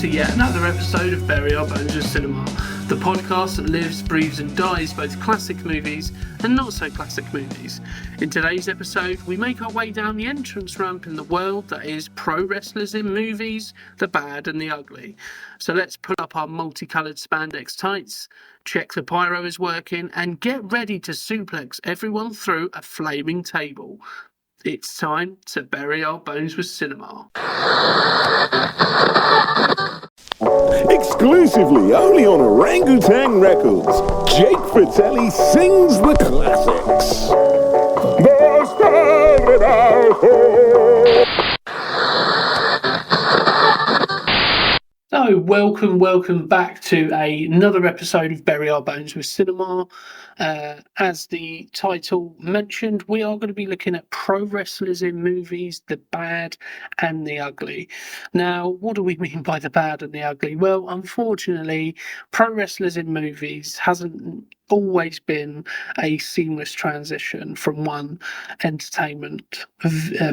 to yet another episode of Bury Our Bones with Cinema, the podcast that lives, breathes and dies both classic movies and not so classic movies. In today's episode, we make our way down the entrance ramp in the world that is pro wrestlers in movies, the bad and the ugly. So let's put up our multicoloured spandex tights, check the pyro is working and get ready to suplex everyone through a flaming table. It's time to bury our bones with cinema. Exclusively only on Orangutan Records, Jake Fratelli sings the classics. So, welcome back to another episode of Bury Our Bones with Cinema. As the title mentioned, we are going to be looking at pro wrestlers in movies, the bad and the ugly. Now, what do we mean by the bad and the ugly? Well, unfortunately, pro wrestlers in movies hasn't always been a seamless transition from one entertainment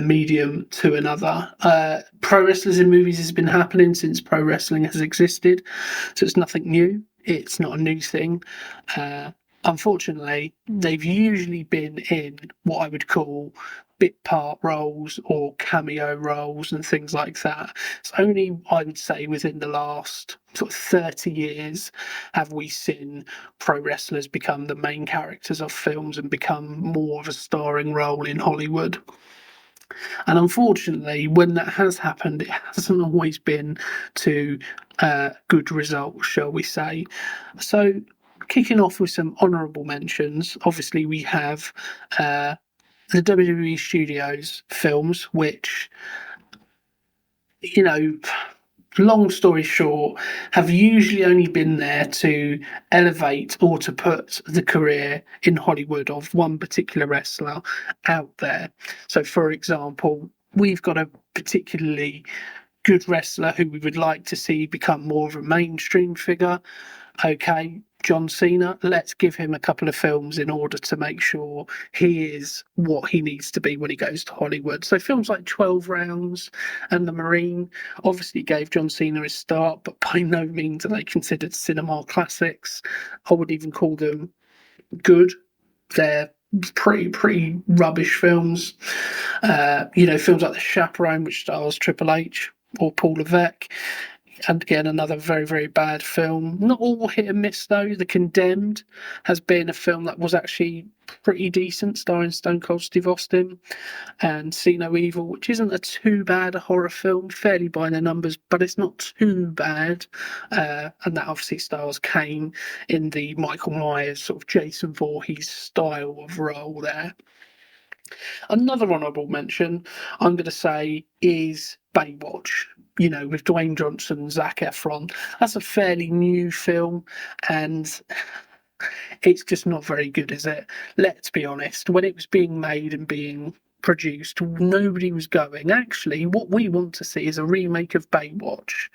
medium to another. Pro wrestlers in movies has been happening since pro wrestling has existed, so it's nothing new. It's not a new thing. Unfortunately, they've usually been in what I would call bit part roles or cameo roles and things like that. It's only, I would say, within the last sort of 30 years have we seen pro wrestlers become the main characters of films and become more of a starring role in Hollywood. And unfortunately, when that has happened, it hasn't always been to good results, shall we say. So, kicking off with some honourable mentions, obviously we have the WWE Studios films, which, you know, long story short, have usually only been there to elevate or to put the career in Hollywood of one particular wrestler out there. So, for example, we've got a particularly good wrestler who we would like to see become more of a mainstream figure. Okay, John Cena, let's give him a couple of films in order to make sure he is what he needs to be when he goes to Hollywood. So films like 12 Rounds and The Marine obviously gave John Cena his start, but by no means are they considered cinema classics. I would even call them good. They're pretty rubbish films. Films like The Chaperone, which stars Triple H or Paul Levesque. And again, another very, very bad film. Not all hit and miss, though. The Condemned has been a film that was actually pretty decent, starring Stone Cold Steve Austin, and See No Evil, which isn't a too bad a horror film, fairly by the numbers, but it's not too bad. And that obviously stars Kane in the Michael Myers, sort of Jason Voorhees style of role there. Another honourable mention, I'm going to say, is Baywatch. You know, with Dwayne Johnson and Zac Efron. That's a fairly new film, and it's just not very good, is it? Let's be honest. When it was being made and being produced, nobody was going, actually, what we want to see is a remake of Baywatch.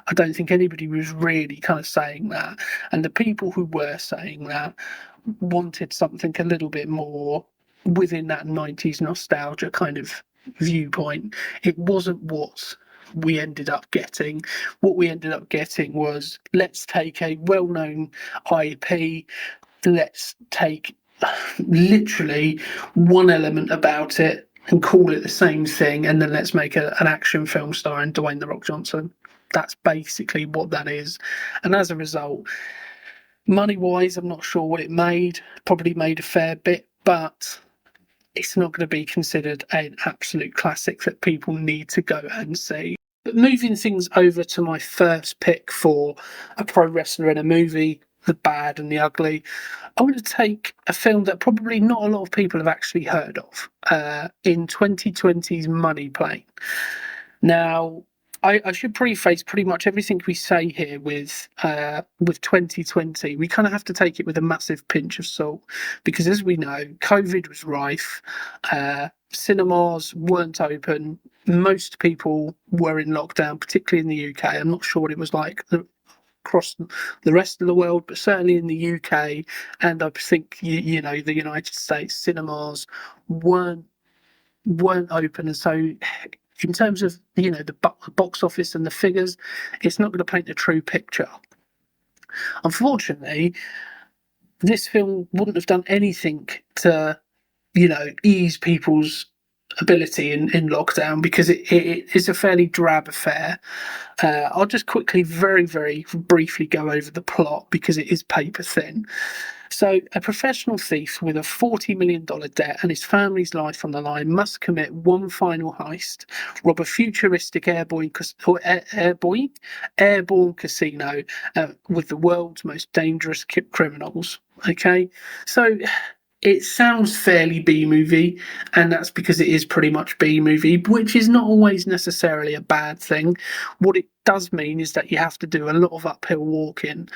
I don't think anybody was really kind of saying that. And the people who were saying that wanted something a little bit more within that 90s nostalgia kind of viewpoint. It wasn't what we ended up getting. What we ended up getting was, let's take a well-known IP, let's take literally one element about it and call it the same thing, and then let's make an action film starring Dwayne "The Rock" Johnson. That's basically what that is. And as a result, money-wise, I'm not sure what it made. Probably made a fair bit, but it's not going to be considered an absolute classic that people need to go and see. But moving things over to my first pick for a pro wrestler in a movie, the bad and the ugly, I want to take a film that probably not a lot of people have actually heard of, in 2020's Money Plane. Now, I should preface pretty much everything we say here with 2020. We kind of have to take it with a massive pinch of salt, because as we know, COVID was rife. Cinemas weren't open. Most people were in lockdown, particularly in the UK. I'm not sure what it was like across the rest of the world, but certainly in the UK, and I think the United States, cinemas weren't open, and so in terms of, the box office and the figures, it's not going to paint a true picture. Unfortunately, this film wouldn't have done anything to, ease people's ability in lockdown, because it is a fairly drab affair. I'll just quickly, very, very briefly go over the plot because it is paper thin. So, a professional thief with a $40 million debt and his family's life on the line must commit one final heist, rob a futuristic airborne casino with the world's most dangerous criminals. Okay, so it sounds fairly B-movie, and that's because it is pretty much B-movie, which is not always necessarily a bad thing. What it does mean is that you have to do a lot of uphill walking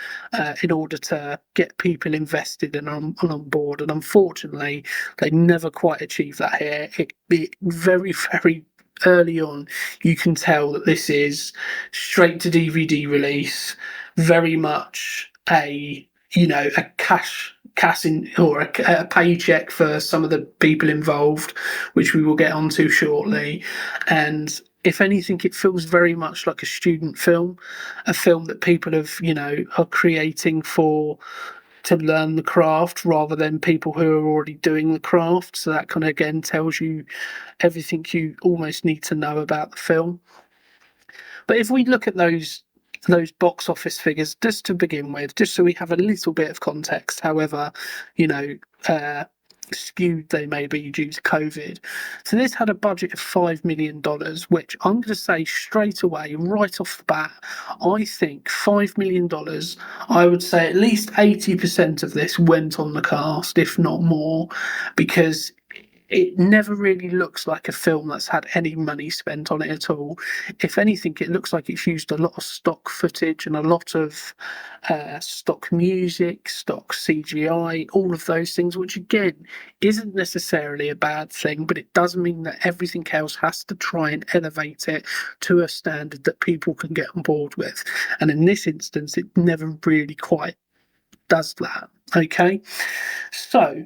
in order to get people invested and on board, and unfortunately, they never quite achieve that here. It very, very early on, you can tell that this is straight to DVD release, very much a cash in, or a paycheck for some of the people involved, which we will get onto shortly. And if anything, it feels very much like a student film, a film that people are creating to learn the craft rather than people who are already doing the craft. So that kind of again tells you everything you almost need to know about the film. But if we look at those box office figures just to begin with, just so we have a little bit of context, however, skewed they may be due to COVID. So this had a budget of $5 million, which I'm going to say straight away, right off the bat, I think $5 million, I would say at least 80% of this went on the cast, if not more, because it never really looks like a film that's had any money spent on it at all. If anything, it looks like it's used a lot of stock footage and a lot of stock music, stock CGI, all of those things, which again isn't necessarily a bad thing, but it does mean that everything else has to try and elevate it to a standard that people can get on board with. And in this instance, it never really quite does that. Okay, so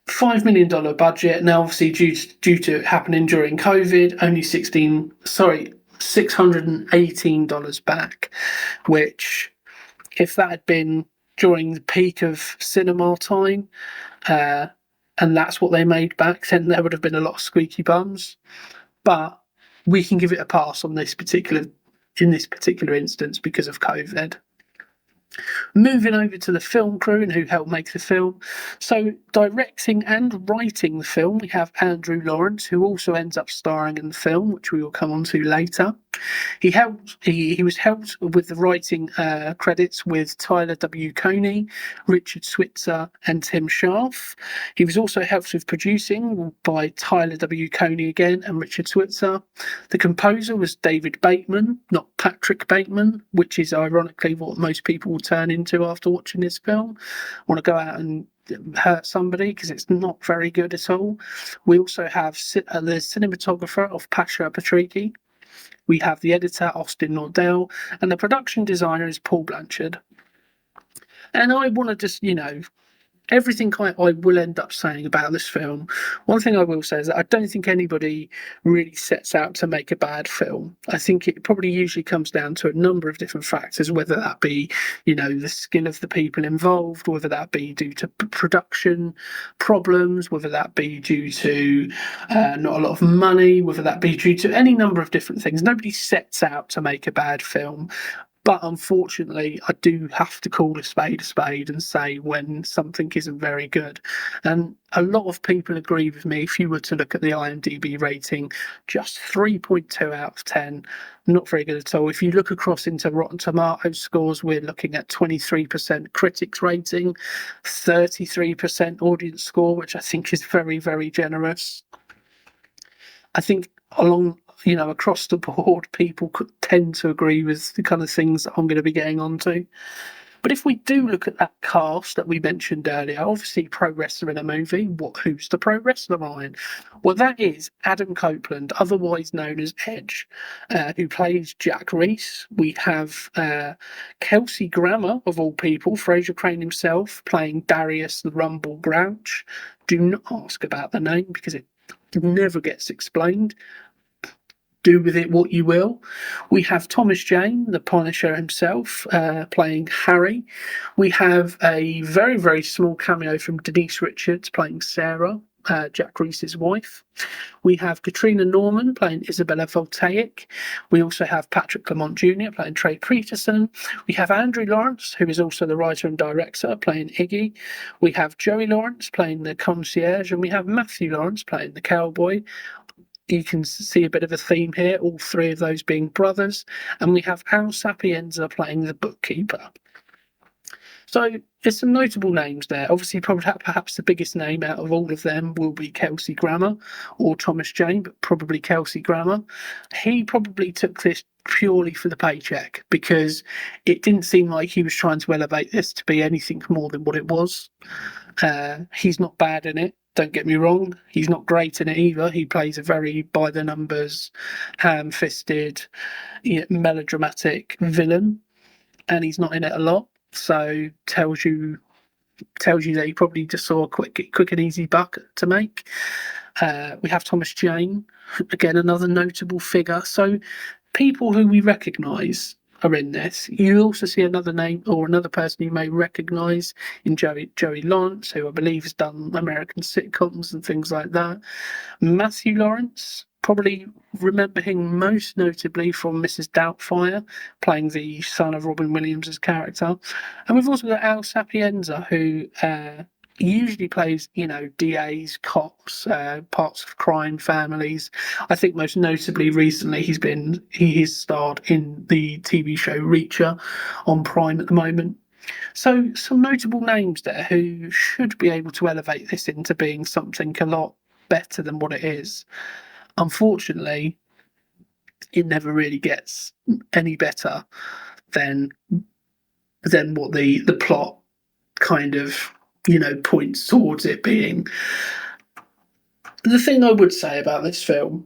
$5 million budget. Now, obviously, due to it happening during COVID, only $618 back, which, if that had been during the peak of cinema time, and that's what they made back, then there would have been a lot of squeaky bums. But we can give it a pass in this particular instance because of COVID. Moving over to the film crew and who helped make the film. So, directing and writing the film, we have Andrew Lawrence, who also ends up starring in the film, which we will come on to later. He was helped with the writing credits with Tyler W. Coney, Richard Switzer, and Tim Scharf. He was also helped with producing by Tyler W. Coney again and Richard Switzer. The composer was David Bateman, not Patrick Bateman, which is ironically what most people will turn into after watching this film. Want to go out and hurt somebody because it's not very good at all. We also have the cinematographer of Pasha Patricky. We have the editor, Austin Nordell, and the production designer is Paul Blanchard. And I want to just, everything I will end up saying about this film. One thing I will say is that I don't think anybody really sets out to make a bad film. I think it probably usually comes down to a number of different factors, whether that be, the skill of the people involved, whether that be due to production problems, whether that be due to not a lot of money, whether that be due to any number of different things. Nobody sets out to make a bad film. But unfortunately, I do have to call a spade and say when something isn't very good. And a lot of people agree with me. If you were to look at the IMDb rating, just 3.2 out of 10, not very good at all. If you look across into Rotten Tomatoes scores, we're looking at 23% critics rating, 33% audience score, which I think is very, very generous. I think across the board, people could tend to agree with the kind of things that I'm going to be getting onto. But if we do look at that cast that we mentioned earlier, obviously pro wrestler in a movie, who's the pro wrestler line? Well, that is Adam Copeland, otherwise known as Edge, who plays Jack Reese. We have Kelsey Grammer, of all people, Fraser Crane himself, playing Darius the Rumble Grouch. Do not ask about the name because it never gets explained. do with it what you will. We have Thomas Jane, the Punisher himself, playing Harry. We have a very, very small cameo from Denise Richards playing Sarah, Jack Reese's wife. We have Katrina Norman playing Isabella Voltaic. We also have Patrick Lamont Jr. playing Trey Peterson. We have Andrew Lawrence, who is also the writer and director, playing Iggy. We have Joey Lawrence playing the concierge, and we have Matthew Lawrence playing the cowboy. You can see a bit of a theme here, all three of those being brothers. And we have Al Sapienza playing the bookkeeper. So there's some notable names there. Obviously, probably perhaps the biggest name out of all of them will be Kelsey Grammer or Thomas Jane, but probably Kelsey Grammer. He probably took this purely for the paycheck because it didn't seem like he was trying to elevate this to be anything more than what it was. He's not bad in it. Don't get me wrong, he's not great in it either. He plays a very by-the-numbers, ham-fisted, melodramatic villain, and he's not in it a lot. So tells you that he probably just saw a quick and easy buck to make. We have Thomas Jane, again another notable figure. So people who we recognise are in this. You also see another name or another person you may recognise in Joey Lawrence, who I believe has done American sitcoms and things like that. Matthew Lawrence, probably remember him most notably from Mrs. Doubtfire, playing the son of Robin Williams' character. And we've also got Al Sapienza, who usually plays, DAs, cops, parts of crime families. I think most notably recently he is starred in the TV show Reacher on Prime at the moment. So some notable names there who should be able to elevate this into being something a lot better than what it is. Unfortunately, it never really gets any better than what the plot kind of points towards it being. The thing I would say about this film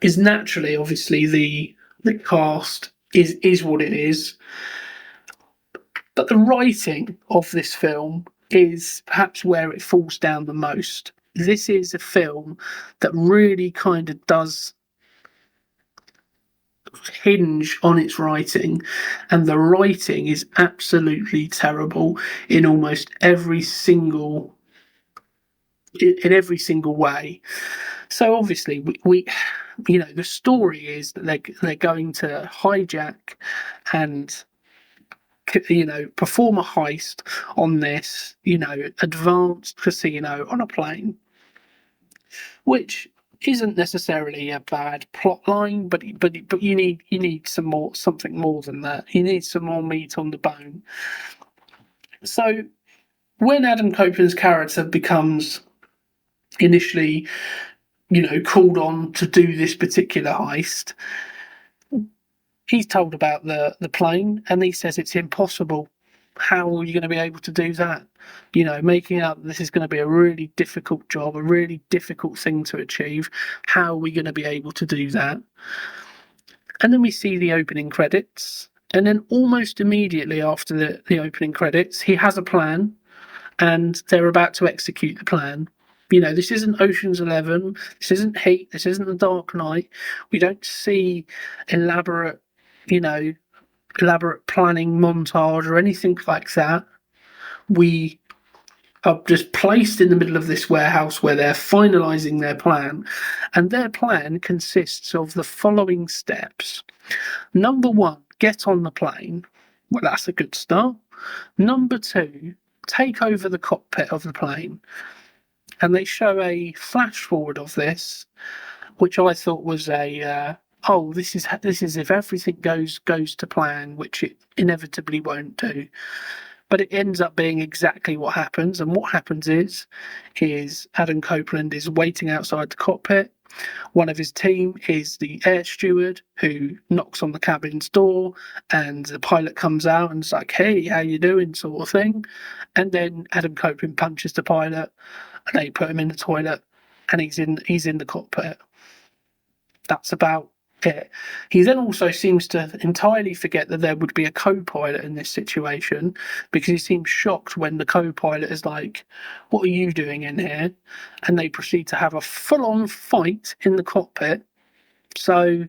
is naturally, obviously, the cast is what it is, but the writing of this film is perhaps where it falls down the most. This is a film that really kind of does hinge on its writing, and the writing is absolutely terrible in almost every single way. So obviously we the story is that they're going to hijack and perform a heist on this advanced casino on a plane, which isn't necessarily a bad plot line, but you need something more than that. You need some more meat on the bone. So when Adam Copeland's character becomes initially, called on to do this particular heist, he's told about the plane, and he says it's impossible. How are you going to be able to do that? Making out that this is going to be a really difficult job, a really difficult thing to achieve. How are we going to be able to do that? And then we see the opening credits. And then almost immediately after the opening credits, he has a plan and they're about to execute the plan. This isn't Ocean's 11. This isn't Heat. This isn't The Dark Knight. We don't see elaborate planning montage or anything like that. We are just placed in the middle of this warehouse where they're finalising their plan, and their plan consists of the following steps. Number 1, get on the plane. Well, that's a good start. Number 2, take over the cockpit of the plane. And they show a flash forward of this, which I thought was this is if everything goes to plan, which it inevitably won't do. But it ends up being exactly what happens. And what happens is Adam Copeland is waiting outside the cockpit. One of his team is the air steward who knocks on the cabin's door, and the pilot comes out and is like, "Hey, how you doing?" sort of thing. And then Adam Copeland punches the pilot, and they put him in the toilet, and he's in the cockpit. That's about it. He then also seems to entirely forget that there would be a co-pilot in this situation, because he seems shocked when the co-pilot is like, "What are you doing in here?" And they proceed to have a full-on fight in the cockpit. So,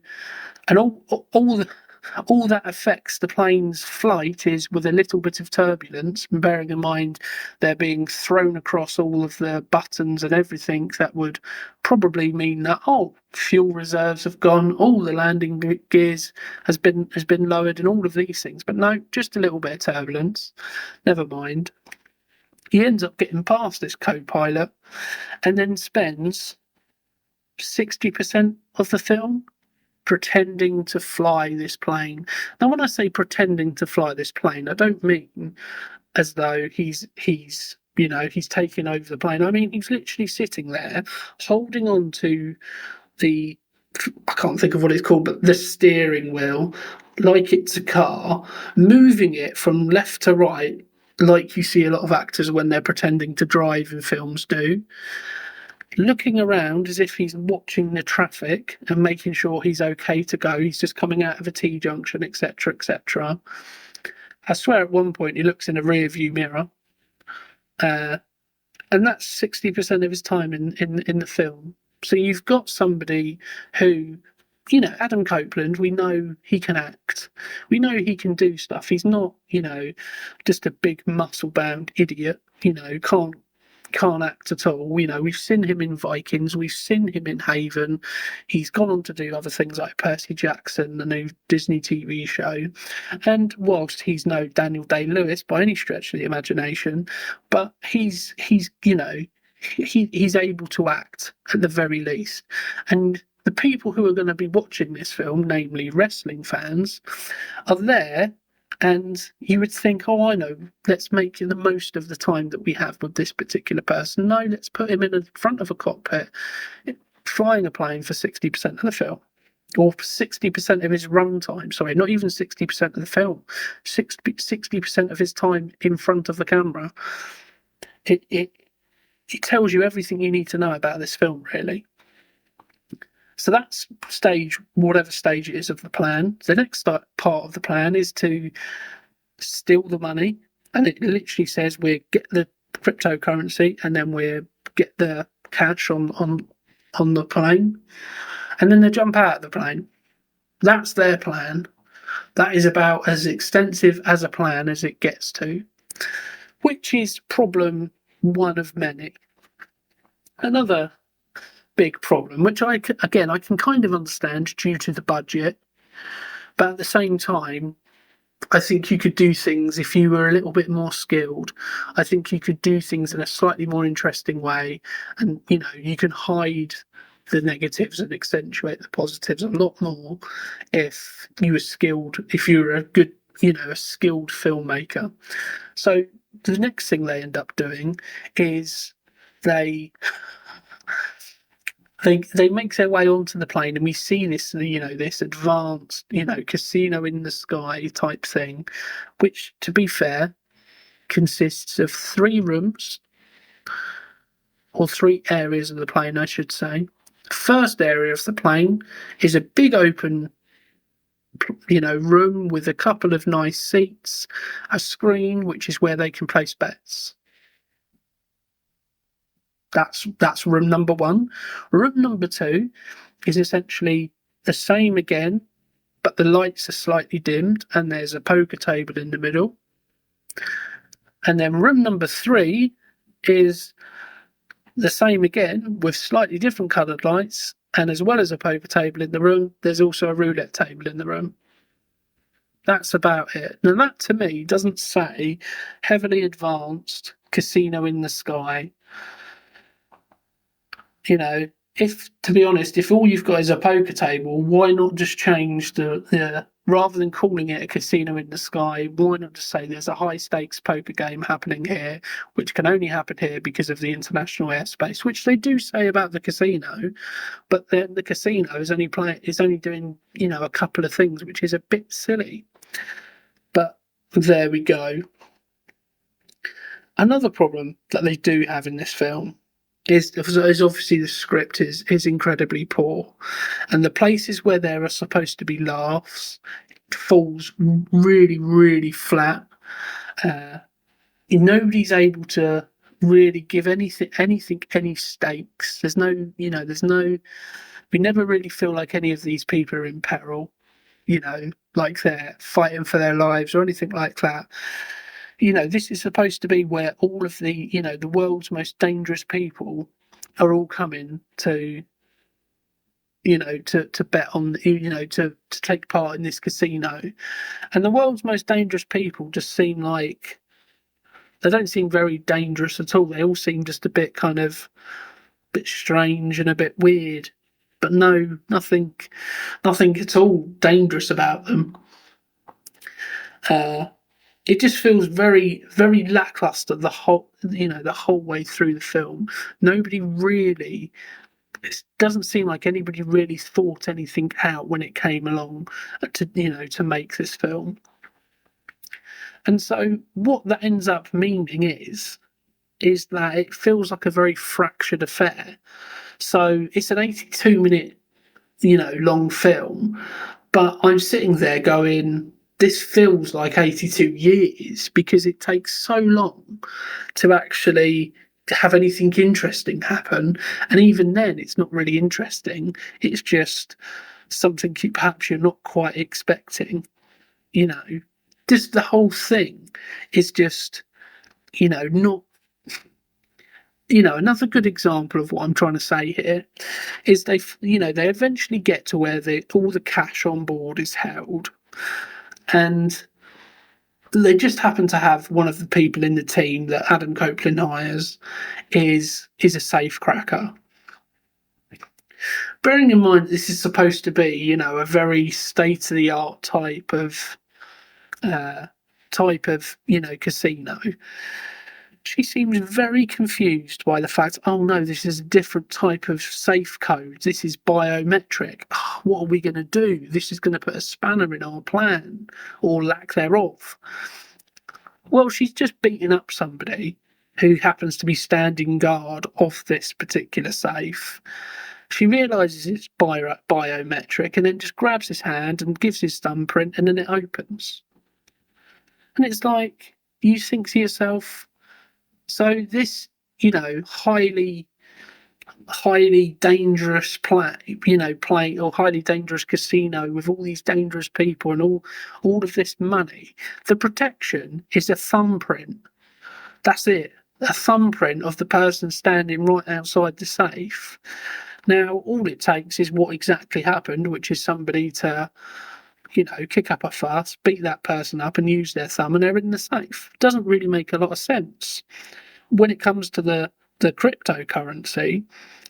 and all that affects the plane's flight is with a little bit of turbulence, and bearing in mind they're being thrown across all of the buttons and everything, that would probably mean that fuel reserves have gone, all the landing gears has been lowered, and all of these things. But no, just a little bit of turbulence. Never mind. He ends up getting past this co-pilot, and then spends 60% of the film pretending to fly this plane. Now, when I say pretending to fly this plane, I don't mean as though he's taking over the plane. I mean, he's literally sitting there holding on to the, I can't think of what it's called, but the steering wheel, like it's a car, moving it from left to right, like you see a lot of actors when they're pretending to drive in films do. Looking around as if he's watching the traffic and making sure he's okay to go. He's just coming out of a T-junction, etc., etc. I swear at one point he looks in a rear view mirror. And that's 60% of his time in the film. So you've got somebody who, Adam Copeland, we know he can act. We know he can do stuff. He's not, just a big muscle-bound idiot, can't act at all. We've seen him in Vikings, we've seen him in Haven. He's gone on to do other things like Percy Jackson, the new Disney TV show. And whilst he's no Daniel Day-Lewis by any stretch of the imagination, but he's able to act at the very least. And the people who are going to be watching this film, namely wrestling fans, are there. And you would think, I know, let's make the most of the time that we have with this particular person. No, let's put him in the front of a cockpit, flying a plane for 60% of the film, or 60% of his run time. Sorry, not even 60% of the film, 60% of his time in front of the camera. It tells you everything you need to know about this film, really. So that's whatever stage it is of the plan. The next part of the plan is to steal the money. And it literally says we get the cryptocurrency and then we get the cash on the plane. And then they jump out of the plane. That's their plan. That is about as extensive as a plan as it gets to, which is problem one of many. Another big problem, which I can kind of understand due to the budget, but at the same time, I think you could do things if you were a little bit more skilled. I think you could do things in a slightly more interesting way, and you can hide the negatives and accentuate the positives a lot more if you were skilled, if you were a good, a skilled filmmaker. So the next thing they end up doing is they make their way onto the plane, and we see this, this advanced, casino in the sky type thing, which, to be fair, consists of 3 rooms, or 3 areas of the plane, I should say. The first area of the plane is a big open, room with a couple of nice seats, a screen, which is where they can place bets. That's room number 1. Room number 2 is essentially the same again, but the lights are slightly dimmed and there's a poker table in the middle. And then room number 3 is the same again with slightly different coloured lights, and as well as a poker table in the room, there's also a roulette table in the room. That's about it. Now that to me doesn't say heavily advanced casino in the sky. If, to be honest, if all you've got is a poker table, why not just change the rather than calling it a casino in the sky, why not just say there's a high stakes poker game happening here, which can only happen here because of the international airspace, which they do say about the casino, but then the casino is only doing, a couple of things, which is a bit silly. But there we go. Another problem that they do have in this film is obviously the script is incredibly poor, and the places where there are supposed to be laughs, it falls really, really flat. Nobody's able to really give anything any stakes. There's no, we never really feel like any of these people are in peril, like they're fighting for their lives or anything like that. This is supposed to be where all of the, the world's most dangerous people are all coming to, to bet on, to take part in this casino. And the world's most dangerous people just seem like, they don't seem very dangerous at all. They all seem just a bit bit strange and a bit weird. But no, nothing at all dangerous about them. It just feels very, very lackluster the whole way through the film. It doesn't seem like anybody really thought anything out when it came along to make this film. And so what that ends up meaning is that it feels like a very fractured affair. So it's an 82-minute, long film, but I'm sitting there going, this feels like 82 years because it takes so long to actually have anything interesting happen. And even then, it's not really interesting. It's just something perhaps you're not quite expecting, Just the whole thing is just, not. Another good example of what I'm trying to say here is they eventually get to where all the cash on board is held, and they just happen to have one of the people in the team that Adam Copeland hires is a safe cracker. Bearing in mind this is supposed to be, a very state of the art type of casino. She seems very confused by the fact, oh no, this is a different type of safe code. This is biometric. Oh, what are we going to do? This is going to put a spanner in our plan, or lack thereof. Well, she's just beaten up somebody who happens to be standing guard off this particular safe. She realises it's biometric and then just grabs his hand and gives his thumbprint, and then it opens. And it's like, you think to yourself, so this, highly dangerous play or highly dangerous casino with all these dangerous people and all of this money, the protection is a thumbprint. That's it. A thumbprint of the person standing right outside the safe. Now, all it takes is what exactly happened, which is somebody to, kick up a fuss, beat that person up and use their thumb, and they're in the safe. Doesn't really make a lot of sense. When it comes to the cryptocurrency,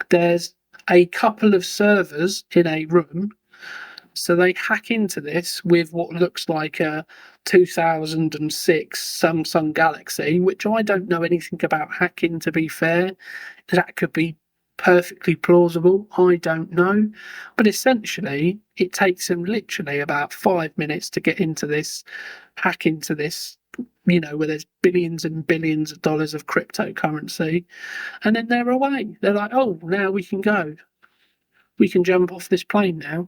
there's a couple of servers in a room. So they hack into this with what looks like a 2006 Samsung Galaxy, which I don't know anything about hacking, to be fair. That could be perfectly plausible. I don't know. But essentially, it takes them literally about 5 minutes to get into this, hack into this, where there's billions and billions of dollars of cryptocurrency. And then they're away. They're like, oh, now we can go. We can jump off this plane now.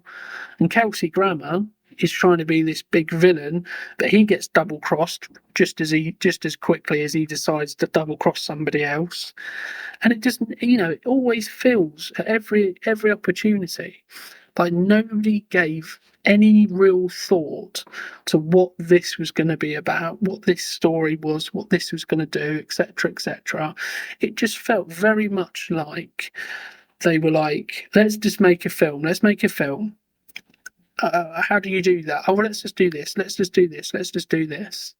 And Kelsey Grammer is trying to be this big villain, but he gets double crossed just as quickly as he decides to double cross somebody else. And it just, it always feels at every opportunity like nobody gave any real thought to what this was going to be about, what this story was, what this was going to do, etc., etc. It just felt very much like they were like, let's just make a film. Let's make a film. How do you do that? Oh, well, let's just do this. Let's just do this. Let's just do this.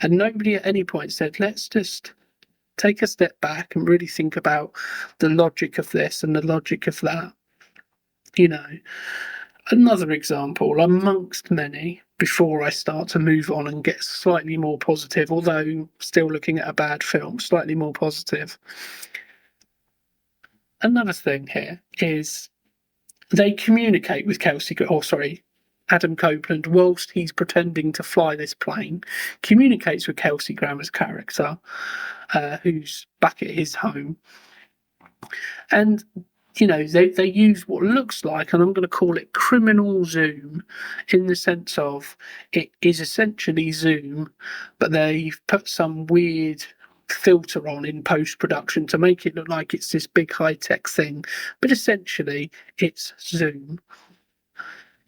And nobody at any point said, let's just take a step back and really think about the logic of this and the logic of that. Another example amongst many before I start to move on and get slightly more positive, although still looking at a bad film, slightly more positive. Another thing here is they communicate with Adam Copeland, whilst he's pretending to fly this plane, communicates with Kelsey Grammer's character, who's back at his home. And, they use what looks like, and I'm going to call it criminal zoom, in the sense of it is essentially Zoom, but they've put some weird filter on in post-production to make it look like it's this big high-tech thing, but essentially it's zoom.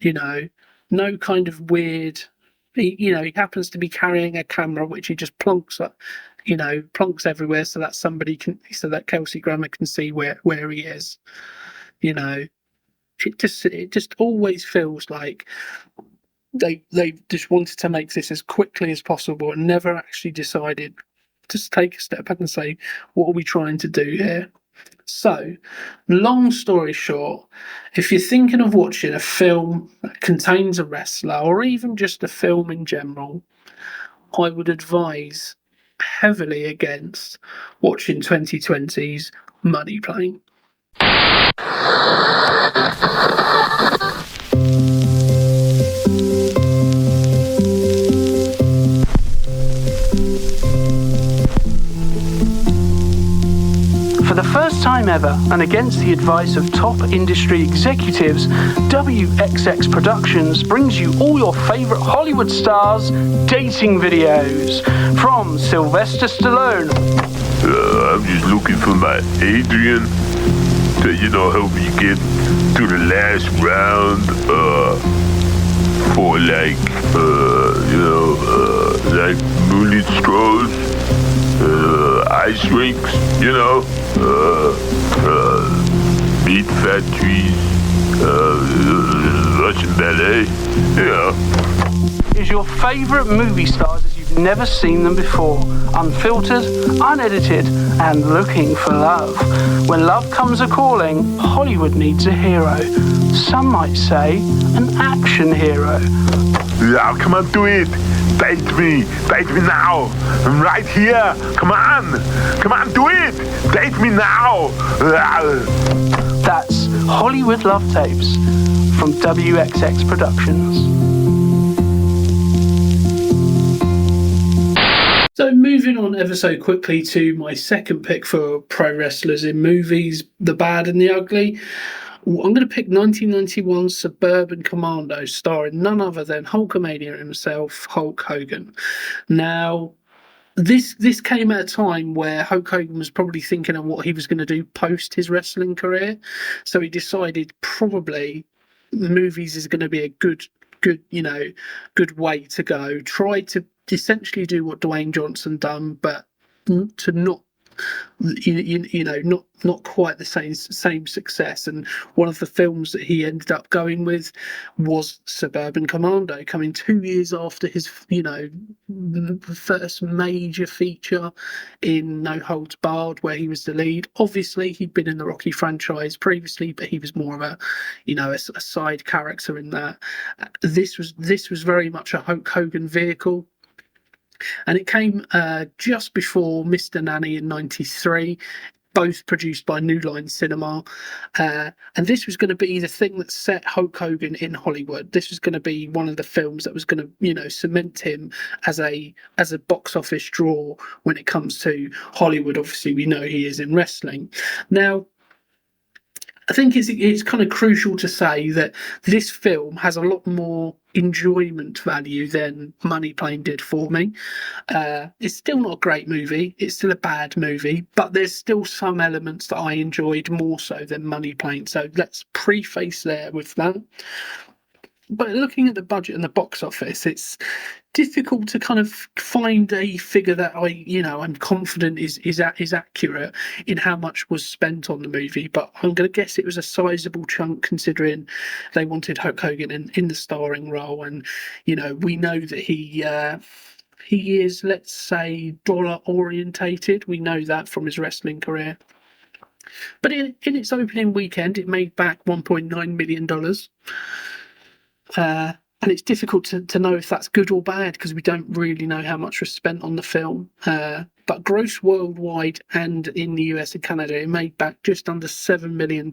No kind of weird. He happens to be carrying a camera which he just plonks everywhere so that Kelsey Grammer can see where he is. It just always feels like they just wanted to make this as quickly as possible and never actually decided to take a step back and say, what are we trying to do here? So, long story short, if you're thinking of watching a film that contains a wrestler, or even just a film in general, I would advise heavily against watching 2020's Money Plane. For the first time ever, and against the advice of top industry executives, WXX Productions brings you all your favourite Hollywood stars' dating videos. From Sylvester Stallone. I'm just looking for my Adrian to, help me get to the last round, for like moonlit strolls, ice rinks, meat factories, Russian ballet, Is your favourite movie stars as you've never seen them before, unfiltered, unedited, and looking for love. When love comes a-calling, Hollywood needs a hero. Some might say an action hero. Yeah, come on, do it. Date me now. I'm right here. Come on, do it. Date me now. That's Hollywood Love Tapes from WXX Productions. So moving on ever so quickly to my second pick for pro wrestlers in movies, the bad and the ugly. I'm going to pick 1991's Suburban Commando, starring none other than Hulkamania himself, Hulk Hogan. Now, this came at a time where Hulk Hogan was probably thinking of what he was going to do post his wrestling career. So he decided probably movies is going to be a good way to go. Tried to essentially do what Dwayne Johnson done, but to not not quite the same success. And one of the films that he ended up going with was Suburban Commando, coming 2 years after his the first major feature in No Holds Barred, where he was the lead. Obviously he'd been in the Rocky franchise previously, but he was more of a side character in that. This was very much a Hulk Hogan vehicle. And it came just before Mr. Nanny in '93, both produced by New Line Cinema. And this was going to be the thing that set Hulk Hogan in Hollywood. This was going to be one of the films that was going to, cement him as a box office draw when it comes to Hollywood. Obviously, we know he is in wrestling. Now, I think it's kind of crucial to say that this film has a lot more enjoyment value than Money Plane did for me. It's still not a great movie. It's still a bad movie, but there's still some elements that I enjoyed more so than Money Plane. So let's preface there with that. But looking at the budget and the box office, it's difficult to kind of find a figure that I'm confident is accurate in how much was spent on the movie. But I'm going to guess it was a sizable chunk, considering they wanted Hulk Hogan in the starring role, and we know that he is, let's say, dollar orientated. We know that from his wrestling career. But in its opening weekend, it made back $1.9 million. And it's difficult to know if that's good or bad, because we don't really know how much was spent on the film. But gross worldwide and in the US and Canada, it made back just under $7 million.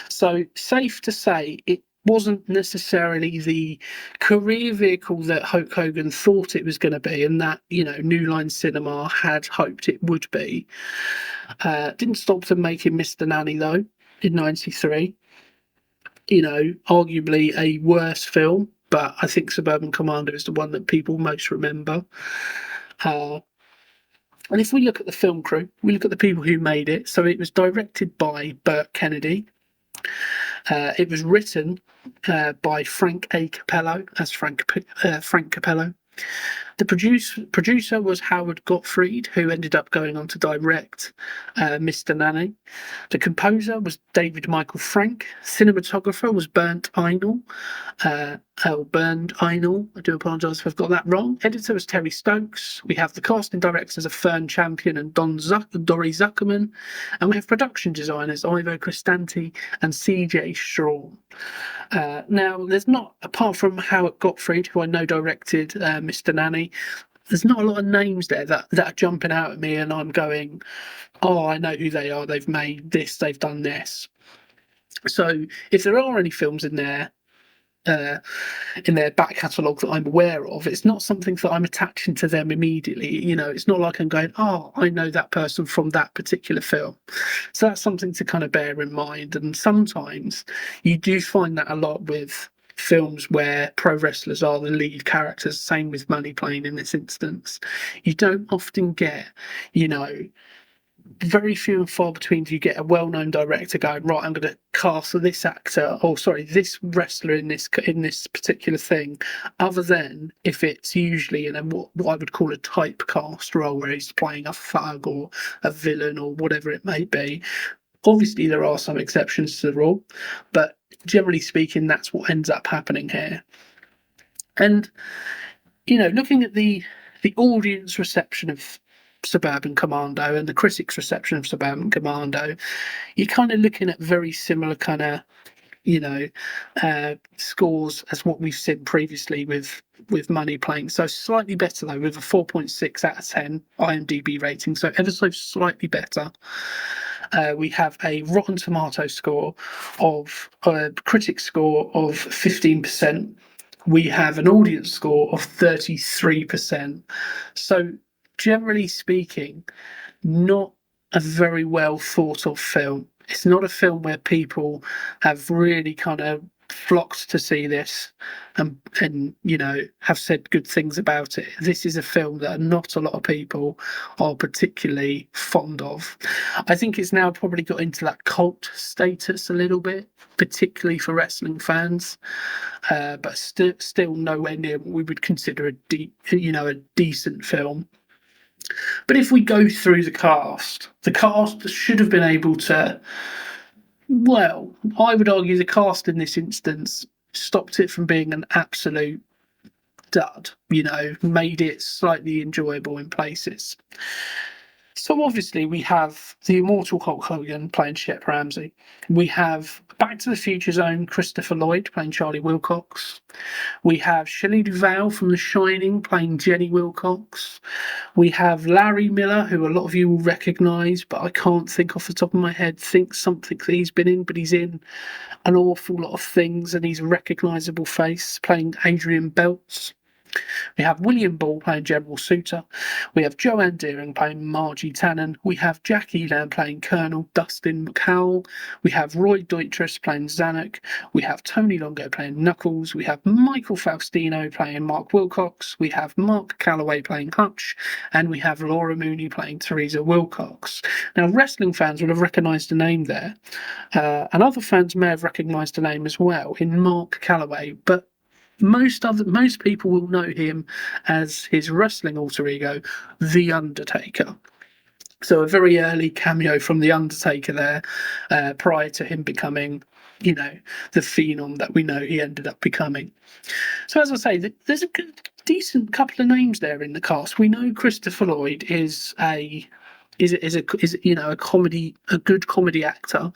So safe to say it wasn't necessarily the career vehicle that Hulk Hogan thought it was going to be, and that New Line Cinema had hoped it would be. Didn't stop them making Mr. Nanny though in '93. Arguably a worse film, but I think Suburban Commando is the one that people most remember. And if we look at the film crew, we look at the people who made it. So it was directed by Burt Kennedy. It was written by Frank A. Capello, as Frank Capello. The producer was Howard Gottfried, who ended up going on to direct Mr. Nanny. The composer was David Michael Frank. Cinematographer was Bernd Einel. I do apologise if I've got that wrong. Editor was Terry Stokes. We have the casting directors of Fern Champion and Dory Zuckerman. And we have production designers Ivo Cristanti and CJ Strawn. Now, there's not, apart from Howard Gottfried, who I know directed Mr. Nanny, there's not a lot of names there that are jumping out at me and I'm going, oh, I know who they are. They've made this, they've done this. So if there are any films in their back catalogue that I'm aware of, it's not something that I'm attaching to them immediately. You know, it's not like I'm going, oh, I know that person from that particular film. So that's something to kind of bear in mind. And sometimes you do find that a lot with films where pro wrestlers are the lead characters, same with Money Plane in this instance. You don't often get, you know, very few and far between do you get a well-known director going, right, I'm going to cast this actor, or sorry, this wrestler in this particular thing, other than if it's usually in what I would call a typecast role where he's playing a thug or a villain or whatever it may be. Obviously, there are some exceptions to the rule, but generally speaking, that's what ends up happening here. And, you know, looking at the audience reception of Suburban Commando and the critics' reception of Suburban Commando, you're kind of looking at very similar kind of, you know, scores as what we've seen previously with Money Plane. So slightly better though, with a 4.6 out of 10 IMDb rating, so ever so slightly better. We have a Rotten Tomato score of critics score of 15%. We have an audience score of 33%. So generally speaking, not a very well thought of film. It's not a film where people have really kind of flocked to see this and you know, have said good things about it. This is a film that not a lot of people are particularly fond of. I think it's now probably got into that cult status a little bit, particularly for wrestling fans, but still nowhere near what we would consider a decent film. But if we go through the cast should have been able to, well, I would argue the cast in this instance stopped it from being an absolute dud, you know, made it slightly enjoyable in places. So obviously we have the immortal Hulk Hogan playing Shep Ramsey. We have Back to the Future's own Christopher Lloyd playing Charlie Wilcox. We have Shelley Duvall from The Shining playing Jenny Wilcox. We have Larry Miller, who a lot of you will recognise, but I can't think off the top of my head, something that he's been in, but he's in an awful lot of things and he's a recognisable face, playing Adrian Belts. We have William Ball playing General Suter. We have Joanne Deering playing Margie Tannen. We have Jack Elam playing Colonel Dustin McCowell. We have Roy Deutress playing Zanuck. We have Tony Longo playing Knuckles. We have Michael Faustino playing Mark Wilcox. We have Mark Calloway playing Hutch. And we have Laura Mooney playing Teresa Wilcox. Now, wrestling fans would have recognised a name there. And other fans may have recognised a name as well in Mark Calloway, but most people will know him as his wrestling alter ego, The Undertaker. So a very early cameo from The Undertaker there, prior to him becoming, you know, the phenom that we know he ended up becoming. So as I say, there's a decent couple of names there in the cast. We know Christopher Lloyd is a you know, a good comedy actor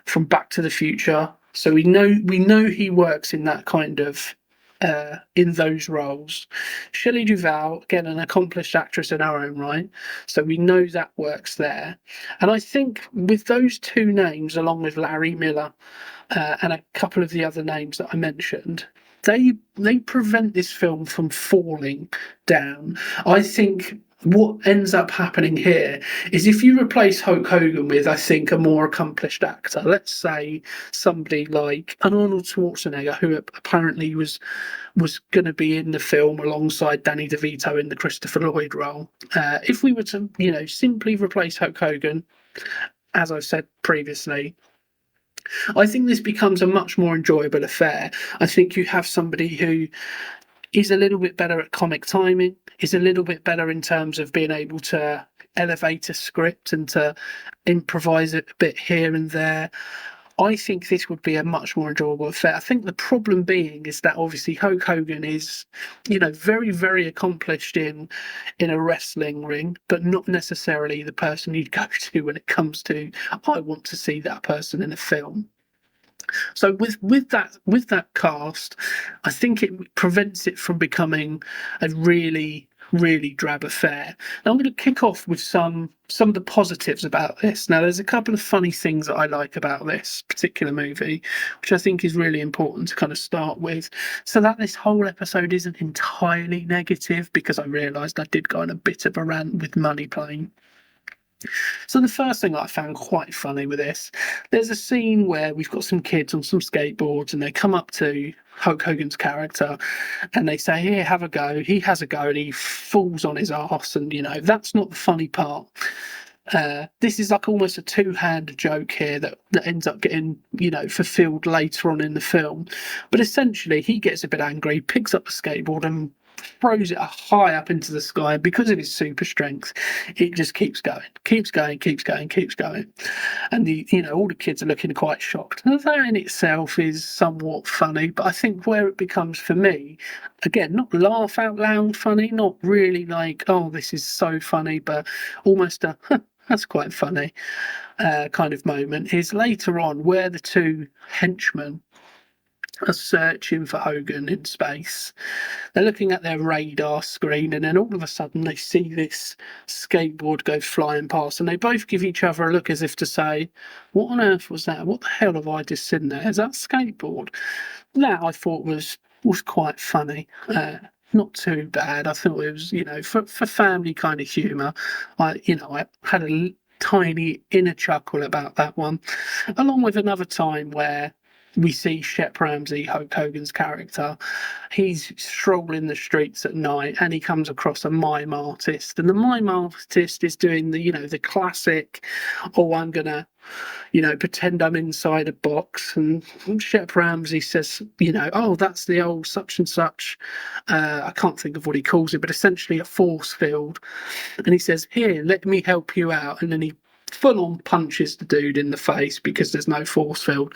from Back to the Future. So we know he works in that kind of in those roles. Shelley Duvall, again, an accomplished actress in her own right, so we know that works there. And I think with those two names, along with Larry Miller and a couple of the other names that I mentioned, they prevent this film from falling down. I think what ends up happening here is if you replace Hulk Hogan with, I think, a more accomplished actor, let's say somebody like an Arnold Schwarzenegger, who apparently was going to be in the film alongside Danny DeVito in the Christopher Lloyd role. If we were to, simply replace Hulk Hogan, as I've said previously, I think this becomes a much more enjoyable affair. I think you have somebody who is a little bit better at comic timing, is a little bit better in terms of being able to elevate a script and to improvise it a bit here and there. I think this would be a much more enjoyable affair. I think the problem being is that obviously Hulk Hogan is, very, very accomplished in a wrestling ring, but not necessarily the person you'd go to when it comes to, I want to see that person in a film. So with that cast, I think it prevents it from becoming a really, really drab affair. Now I'm going to kick off with some of the positives about this. Now there's a couple of funny things that I like about this particular movie, which I think is really important to kind of start with, so that this whole episode isn't entirely negative, because I realised I did go on a bit of a rant with Money Plane. So the first thing that I found quite funny with this, there's a scene where we've got some kids on some skateboards and they come up to Hulk Hogan's character and they say, here, have a go. He has a go and he falls on his arse, and that's not the funny part. This is like almost a two-handed joke here that ends up getting, fulfilled later on in the film. But essentially he gets a bit angry, picks up the skateboard and throws it high up into the sky. Because of his super strength, it just keeps going. And all the kids are looking quite shocked. And that in itself is somewhat funny, but I think where it becomes, for me, again, not laugh out loud funny, not really like, oh, this is so funny, but almost a that's quite funny kind of moment, is later on where the two henchmen are searching for Hogan in space. They're looking at their radar screen, and then all of a sudden they see this skateboard go flying past, and they both give each other a look as if to say, what on earth was that? What the hell have I just seen there? Is that a skateboard? That I thought was quite funny. Not too bad. I thought it was, for family kind of humour. I had a tiny inner chuckle about that one, along with another time where we see Shep Ramsey, Hulk Hogan's character. He's strolling the streets at night and he comes across a mime artist. And the mime artist is doing the classic, oh, I'm going to, pretend I'm inside a box. And Shep Ramsey says, oh, that's the old such and such. I can't think of what he calls it, but essentially a force field. And he says, here, let me help you out. And then he full on punches the dude in the face because there's no force field.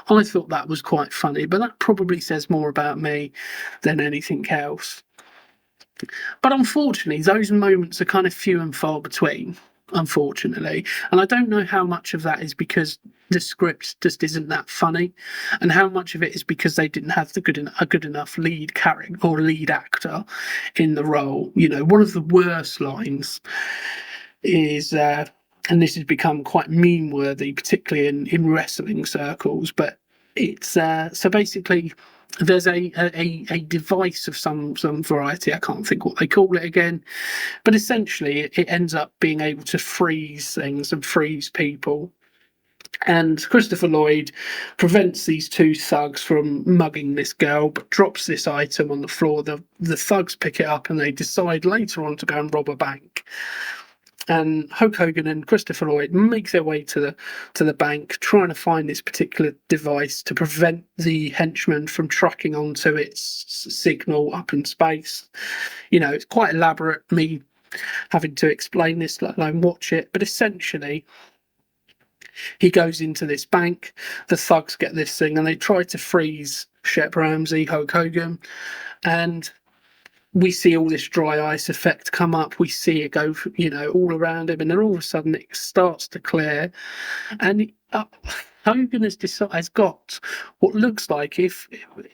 I thought that was quite funny, but that probably says more about me than anything else. But unfortunately, those moments are kind of few and far between, unfortunately. And I don't know how much of that is because the script just isn't that funny, and how much of it is because they didn't have a good enough lead character or lead actor in the role. One of the worst lines is and this has become quite meme-worthy, particularly in wrestling circles. But it's so basically there's a device of some variety. I can't think what they call it again, but essentially it ends up being able to freeze things and freeze people. And Christopher Lloyd prevents these two thugs from mugging this girl, but drops this item on the floor. The thugs pick it up and they decide later on to go and rob a bank. And Hulk Hogan and Christopher Lloyd make their way to the bank, trying to find this particular device to prevent the henchman from trucking onto its signal up in space. It's quite elaborate, me having to explain this, let alone watch it. But essentially, he goes into this bank, the thugs get this thing, and they try to freeze Shep Ramsey, Hulk Hogan, and we see all this dry ice effect come up. We see it go, all around him, and then all of a sudden it starts to clear. And Hogan has got what looks like, if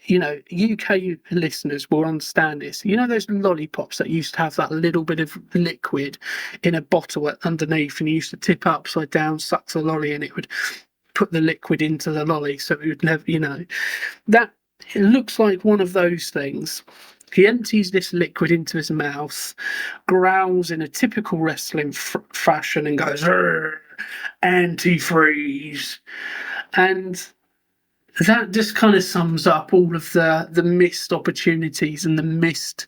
UK listeners will understand this. Those lollipops that used to have that little bit of liquid in a bottle underneath, and you used to tip it upside down, suck the lolly, and it would put the liquid into the lolly, so it would never, that. It looks like one of those things. He empties this liquid into his mouth, growls in a typical wrestling fashion, and goes, antifreeze. And that just kind of sums up all of the missed opportunities and the missed,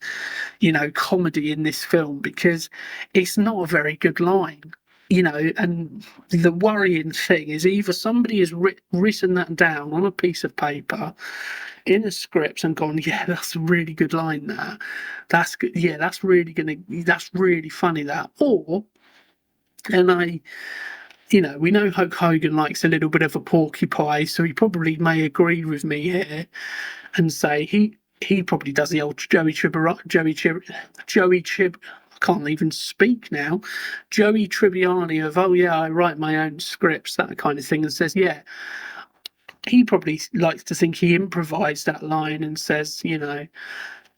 comedy in this film, because it's not a very good line. And the worrying thing is either somebody has written that down on a piece of paper in a script and gone, yeah, that's a really good line, that's good, yeah, that's really funny, that. Or, and we know Hulk Hogan likes a little bit of a porcupine, so he probably may agree with me here and say he probably does the old Joey I can't even speak now. Joey Tribbiani of, oh yeah, I write my own scripts, that kind of thing, and says, yeah, he probably likes to think he improvised that line and says,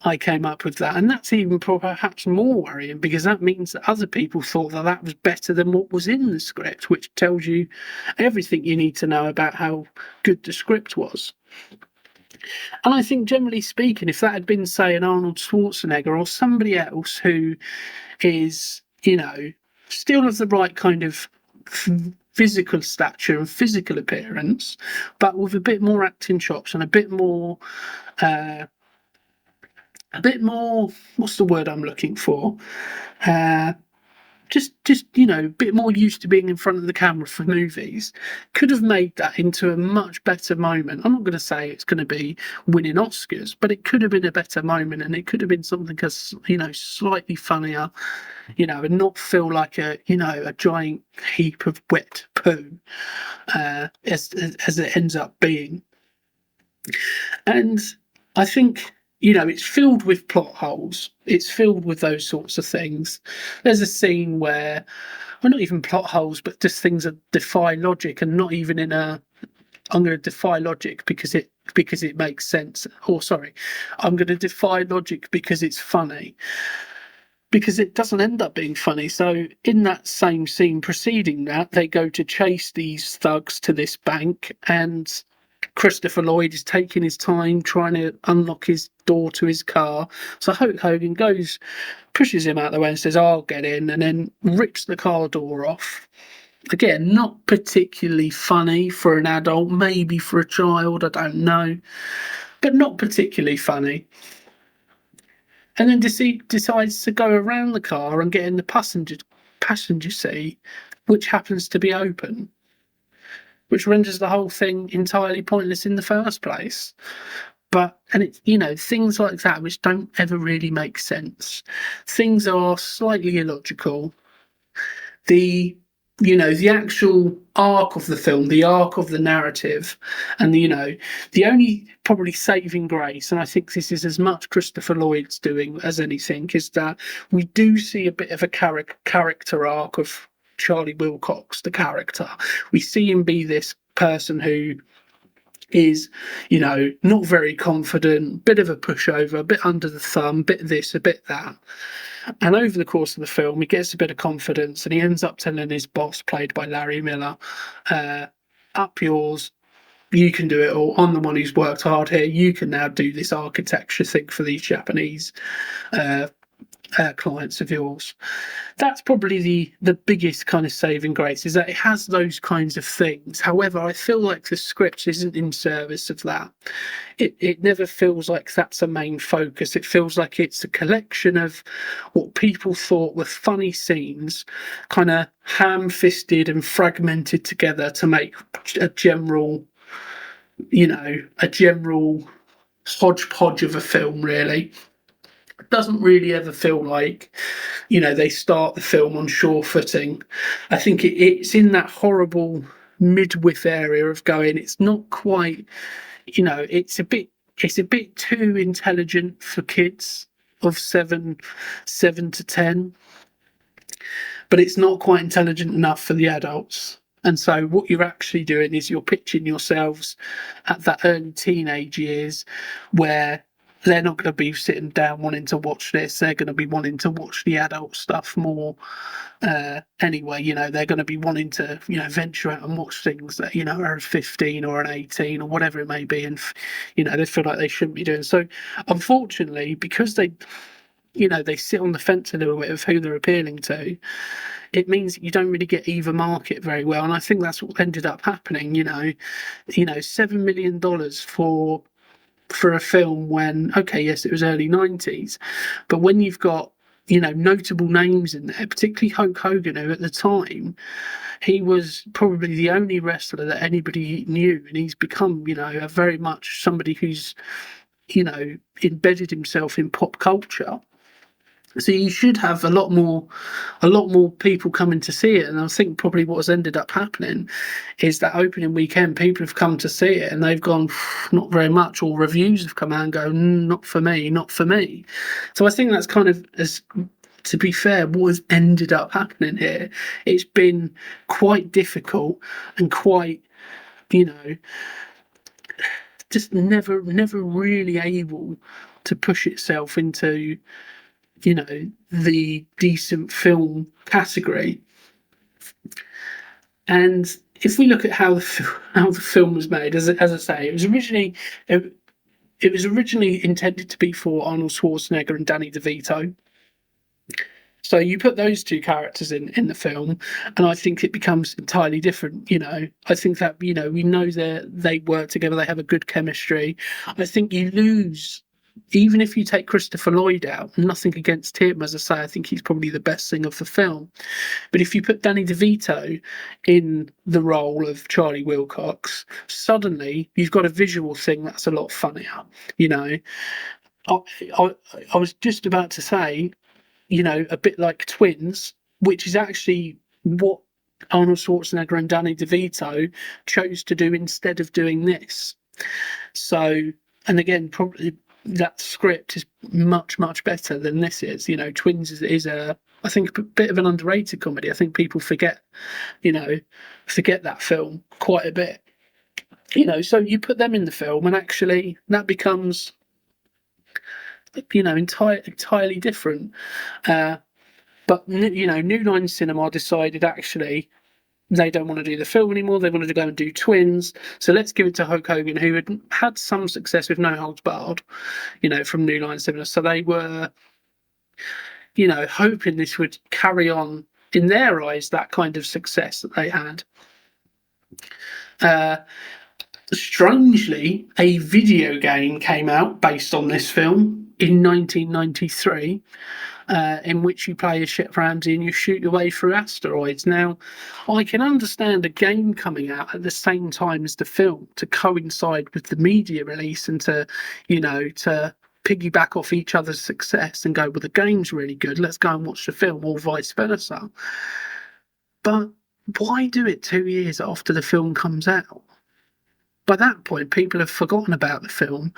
I came up with that. And that's even perhaps more worrying, because that means that other people thought that was better than what was in the script, which tells you everything you need to know about how good the script was. And I think, generally speaking, if that had been, say, an Arnold Schwarzenegger or somebody else who is, still of the right kind of physical stature and physical appearance, but with a bit more acting chops and a bit more, what's the word I'm looking for? Just a bit more used to being in front of the camera for movies, could have made that into a much better moment. I'm not going to say it's going to be winning Oscars, but it could have been a better moment, and it could have been something slightly funnier, and not feel like a giant heap of wet poo, as it ends up being. And I think, it's filled with plot holes. It's filled with those sorts of things. There's a scene where, well, not even plot holes, but just things that defy logic, and not even in a, I'm going to defy logic because it makes sense. Or sorry, I'm going to defy logic because it's funny. Because it doesn't end up being funny. So in that same scene preceding that, they go to chase these thugs to this bank, and Christopher Lloyd is taking his time trying to unlock his door to his car. So Hulk Hogan pushes him out the way and says, I'll get in, and then rips the car door off. Again, not particularly funny for an adult, maybe for a child, I don't know, but not particularly funny. And then decides to go around the car and get in the passenger seat, which happens to be open, which renders the whole thing entirely pointless in the first place. And it's, things like that which don't ever really make sense. Things are slightly illogical. The actual arc of the film, the arc of the narrative, and the only probably saving grace, and I think this is as much Christopher Lloyd's doing as anything, is that we do see a bit of a character arc of Charlie Wilcox, the character. We see him be this person who is, not very confident, bit of a pushover, a bit under the thumb, bit this, a bit that. And over the course of the film, he gets a bit of confidence, and he ends up telling his boss, played by Larry Miller, up yours, you can do it all. I'm the one who's worked hard here. You can now do this architecture thing for these Japanese clients of yours. That's probably the biggest kind of saving grace, is that it has those kinds of things. However, I feel like the script isn't in service of that. It never feels like that's a main focus. It feels like it's a collection of what people thought were funny scenes, kind of ham-fisted and fragmented together to make a general hodgepodge of a film, really. Doesn't really ever feel like, they start the film on sure footing. I think it's in that horrible midwith area of going, it's not quite, it's a bit too intelligent for kids of 7 to 10, but it's not quite intelligent enough for the adults. And so what you're actually doing is you're pitching yourselves at that early teenage years where they're not going to be sitting down wanting to watch this. They're going to be wanting to watch the adult stuff more anyway. They're going to be wanting to, venture out and watch things that, are 15 or an 18 or whatever it may be. And, they feel like they shouldn't be doing. So unfortunately, because they sit on the fence a little bit of who they're appealing to, it means that you don't really get either market very well. And I think that's what ended up happening, $7 million for a film when, okay, yes, it was early 90s, but when you've got, notable names in there, particularly Hulk Hogan, who at the time, he was probably the only wrestler that anybody knew, and he's become, a very much somebody who's, embedded himself in pop culture. So you should have a lot more people coming to see it. And I think probably what has ended up happening is that opening weekend, people have come to see it and they've gone, not very much, or reviews have come out and go, not for me, not for me. So I think that's kind of, as to be fair, what has ended up happening here. It's been quite difficult and quite, just never really able to push itself into, the decent film category. And if we look at how the film was made, as I say, it was originally intended to be for Arnold Schwarzenegger and Danny DeVito. So you put those two characters in the film, and I think it becomes entirely different. I think that we know they work together, they have a good chemistry. I think you lose. Even if you take Christopher Lloyd out, nothing against him, as I say, I think he's probably the best thing of the film. But if you put Danny DeVito in the role of Charlie Wilcox, suddenly you've got a visual thing that's a lot funnier. I was just about to say, a bit like Twins, which is actually what Arnold Schwarzenegger and Danny DeVito chose to do instead of doing this. So, and again, probably that script is much better than this is. Twins is I think a bit of an underrated comedy. I think people forget that film quite a bit. So you put them in the film and actually that becomes entirely different. But New Line Cinema decided actually they don't want to do the film anymore. They wanted to go and do Twins. So let's give it to Hulk Hogan, who had some success with No Holds Barred, from New Line Cinema. So they were, hoping this would carry on, in their eyes, that kind of success that they had. Strangely, a video game came out based on this film in 1993. In which you play as Shep Ramsey and you shoot your way through asteroids. Now, I can understand a game coming out at the same time as the film to coincide with the media release and to piggyback off each other's success and go, well, the game's really good, let's go and watch the film, or vice versa. But why do it 2 years after the film comes out? By that point, people have forgotten about the film.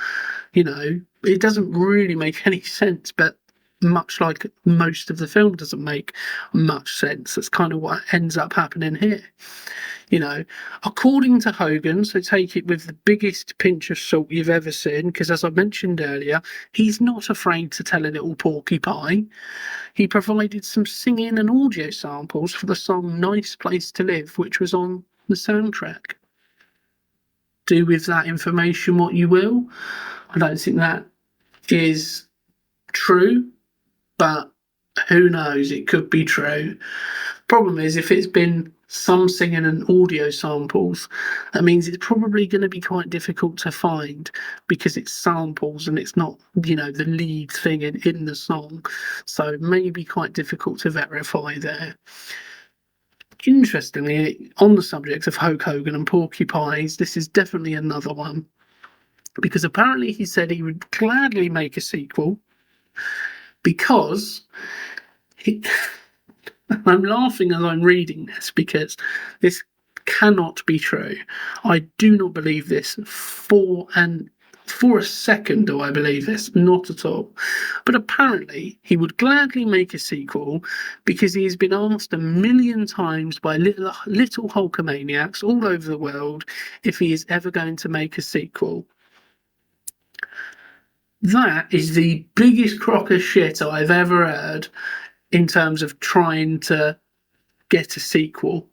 It doesn't really make any sense, but much like most of the film doesn't make much sense. That's kind of what ends up happening here. According to Hogan, so take it with the biggest pinch of salt you've ever seen, because as I mentioned earlier, he's not afraid to tell a little porcupine. He provided some singing and audio samples for the song Nice Place to Live, which was on the soundtrack. Do with that information what you will. I don't think that is true, but who knows, it could be true. Problem is, if it's been some singing and audio samples, that means it's probably going to be quite difficult to find because it's samples and it's not, the lead thing in the song. So it may be quite difficult to verify there. Interestingly, on the subject of Hulk Hogan and porcupines, this is definitely another one. Because apparently he said he would gladly make a sequel because I'm laughing as I'm reading this because this cannot be true. I do not believe this for a second do I believe this, not at all. But apparently he would gladly make a sequel because he has been asked 1 million times by little Hulkamaniacs all over the world if he is ever going to make a sequel. That is the biggest crock of shit I've ever heard in terms of trying to get a sequel.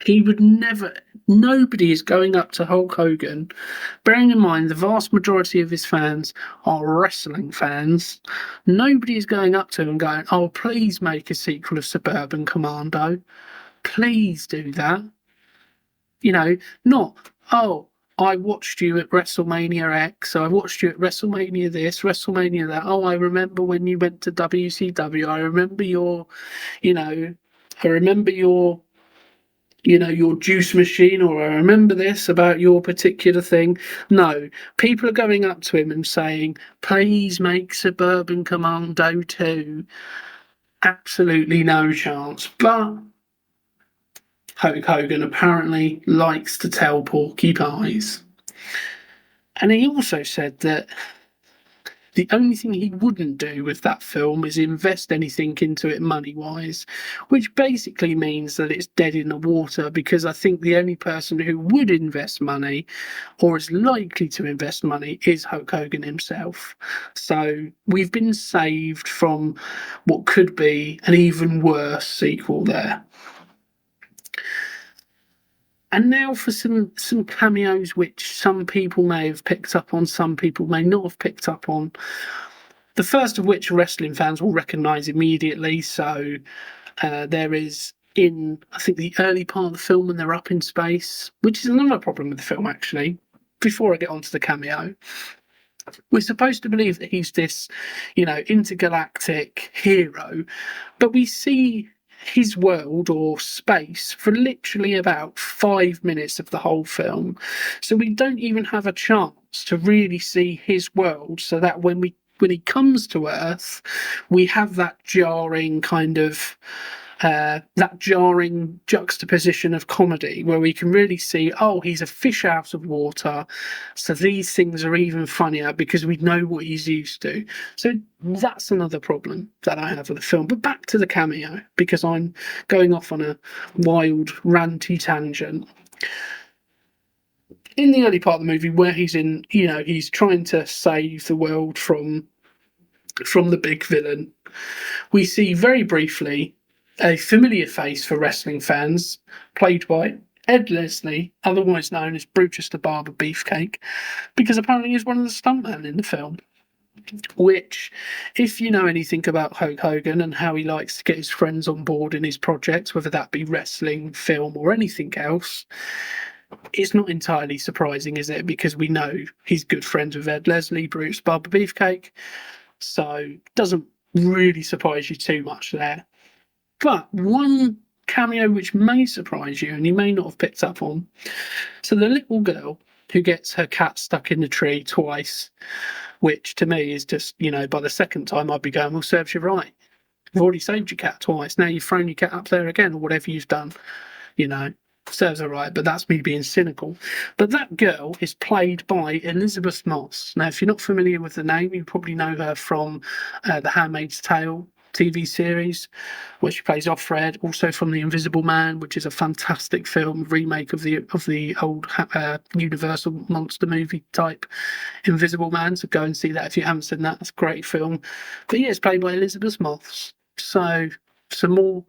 He would never, nobody is going up to Hulk Hogan, bearing in mind the vast majority of his fans are wrestling fans. Nobody is going up to him and going, oh, please make a sequel of Suburban Commando. Please do that. You know, not, oh, I watched you at WrestleMania X, I watched you at WrestleMania this, WrestleMania that. Oh, I remember when you went to WCW. I remember your, your juice machine, or I remember this about your particular thing. No, people are going up to him and saying, please make Suburban Commando 2. Absolutely no chance. But Hulk Hogan apparently likes to tell porcupines. And he also said that the only thing he wouldn't do with that film is invest anything into it money-wise, which basically means that it's dead in the water, because I think the only person who would invest money, or is likely to invest money, is Hulk Hogan himself. So we've been saved from what could be an even worse sequel there. And now for some cameos which some people may have picked up on, some people may not have picked up on. The first of which wrestling fans will recognise immediately. So there is, in, I think, the early part of the film when they're up in space, which is another problem with the film, actually, before I get onto the cameo. We're supposed to believe that he's this, intergalactic hero, but we see his world or space for literally about 5 minutes of the whole film. So we don't even have a chance to really see his world, so that when he comes to Earth, we have that jarring kind of juxtaposition of comedy, where we can really see, oh, he's a fish out of water, so these things are even funnier because we know what he's used to. So that's another problem that I have with the film. But back to the cameo, because I'm going off on a wild, ranty tangent. In the early part of the movie, where he's in, he's trying to save the world from the big villain, we see very briefly a familiar face for wrestling fans, played by Ed Leslie, otherwise known as Brutus the Barber Beefcake, because apparently he's one of the stuntmen in the film. Which, if you know anything about Hulk Hogan and how he likes to get his friends on board in his projects, whether that be wrestling, film, or anything else, it's not entirely surprising, is it? Because we know he's good friends with Ed Leslie, Brutus Barber Beefcake, so it doesn't really surprise you too much there. But one cameo which may surprise you, and you may not have picked up on. So the little girl who gets her cat stuck in the tree twice, which to me is just, by the second time I'd be going, well, serves you right. You've already saved your cat twice. Now you've thrown your cat up there again, or whatever you've done. Serves her right, but that's me being cynical. But that girl is played by Elizabeth Moss. Now, if you're not familiar with the name, you probably know her from The Handmaid's Tale TV series, where she plays Offred, also from The Invisible Man, which is a fantastic film, remake of the old Universal monster movie type Invisible Man. So go and see that if you haven't seen that. It's a great film. But yeah, it's played by Elizabeth Moss. So some more,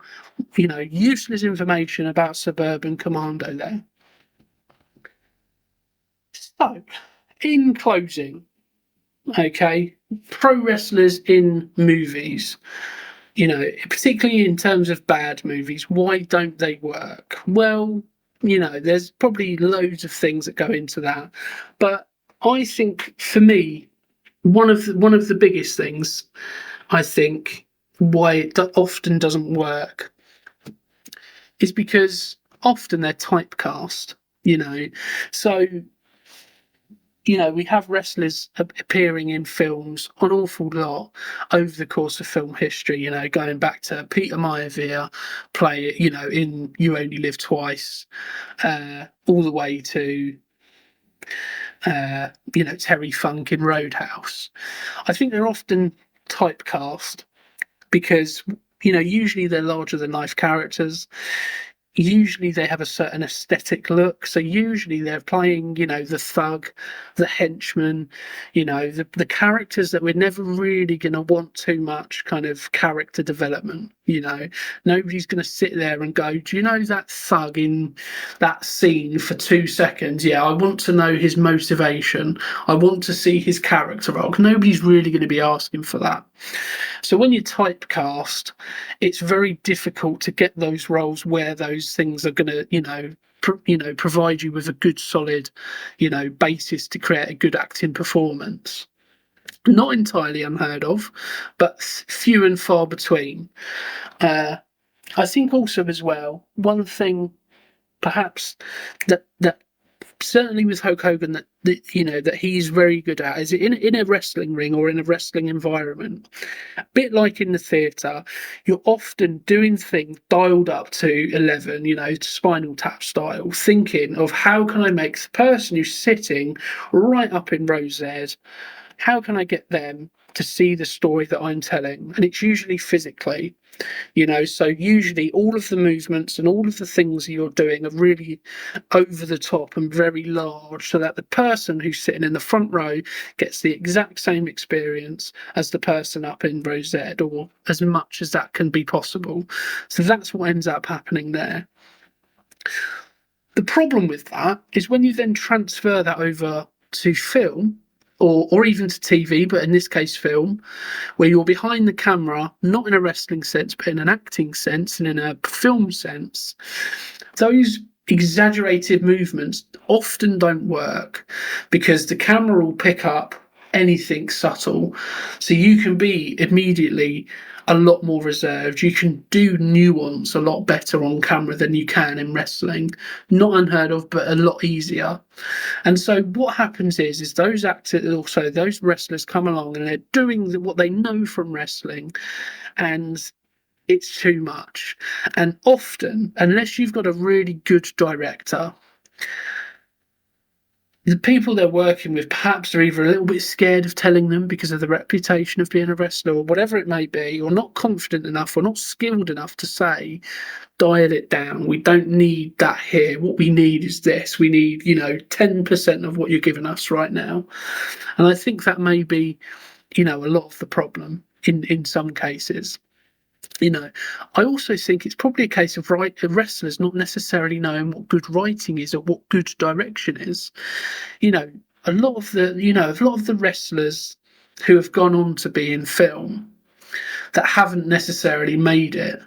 useless information about Suburban Commando there. So, in closing, okay, pro wrestlers in movies, particularly in terms of bad movies, why don't they work? Well, there's probably loads of things that go into that, but I think for me, one of the biggest things, I think, why it often doesn't work is because often they're typecast, so we have wrestlers appearing in films an awful lot over the course of film history, going back to Peter Maivia, in You Only Live Twice, all the way to, Terry Funk in Roadhouse. I think they're often typecast because, usually they're larger than life characters. usually they have a certain aesthetic look. So usually they're playing, the thug, the henchman, the characters that we're never really going to want too much kind of character development. Nobody's going to sit there and go, do you know that thug in that scene for 2 seconds? Yeah, I want to know his motivation. I want to see his character arc. Nobody's really going to be asking for that. So when you typecast, it's very difficult to get those roles where those things are going to, provide you with a good, solid, basis to create a good acting performance. Not entirely unheard of, but few and far between. I think also as well, one thing perhaps that certainly with Hulk Hogan that he's very good at is in a wrestling ring or in a wrestling environment, a bit like in the theatre, you're often doing things dialed up to 11, to Spinal Tap style, thinking of how can I make the person who's sitting right up in row Z, how can I get them to see the story that I'm telling? And it's usually physically, so usually all of the movements and all of the things you're doing are really over the top and very large, so that the person who's sitting in the front row gets the exact same experience as the person up in row Z, or as much as that can be possible. So that's what ends up happening there. The problem with that is when you then transfer that over to film, or even to TV, but in this case film, where you're behind the camera, not in a wrestling sense, but in an acting sense and in a film sense, those exaggerated movements often don't work because the camera will pick up anything subtle. So you can be immediately a lot more reserved. You can do nuance a lot better on camera than you can in wrestling. Not unheard of, but a lot easier. And so what happens is those actors, also those wrestlers come along and they're doing what they know from wrestling, and it's too much. And often, unless you've got a really good director, the people they're working with perhaps are either a little bit scared of telling them because of the reputation of being a wrestler or whatever it may be, or not confident enough or not skilled enough to say, dial it down. We don't need that here. What we need is this. We need, 10% of what you're giving us right now. And I think that may be, a lot of the problem in some cases. I also think it's probably a case of wrestlers not necessarily knowing what good writing is or what good direction is. A lot of the wrestlers who have gone on to be in film that haven't necessarily made it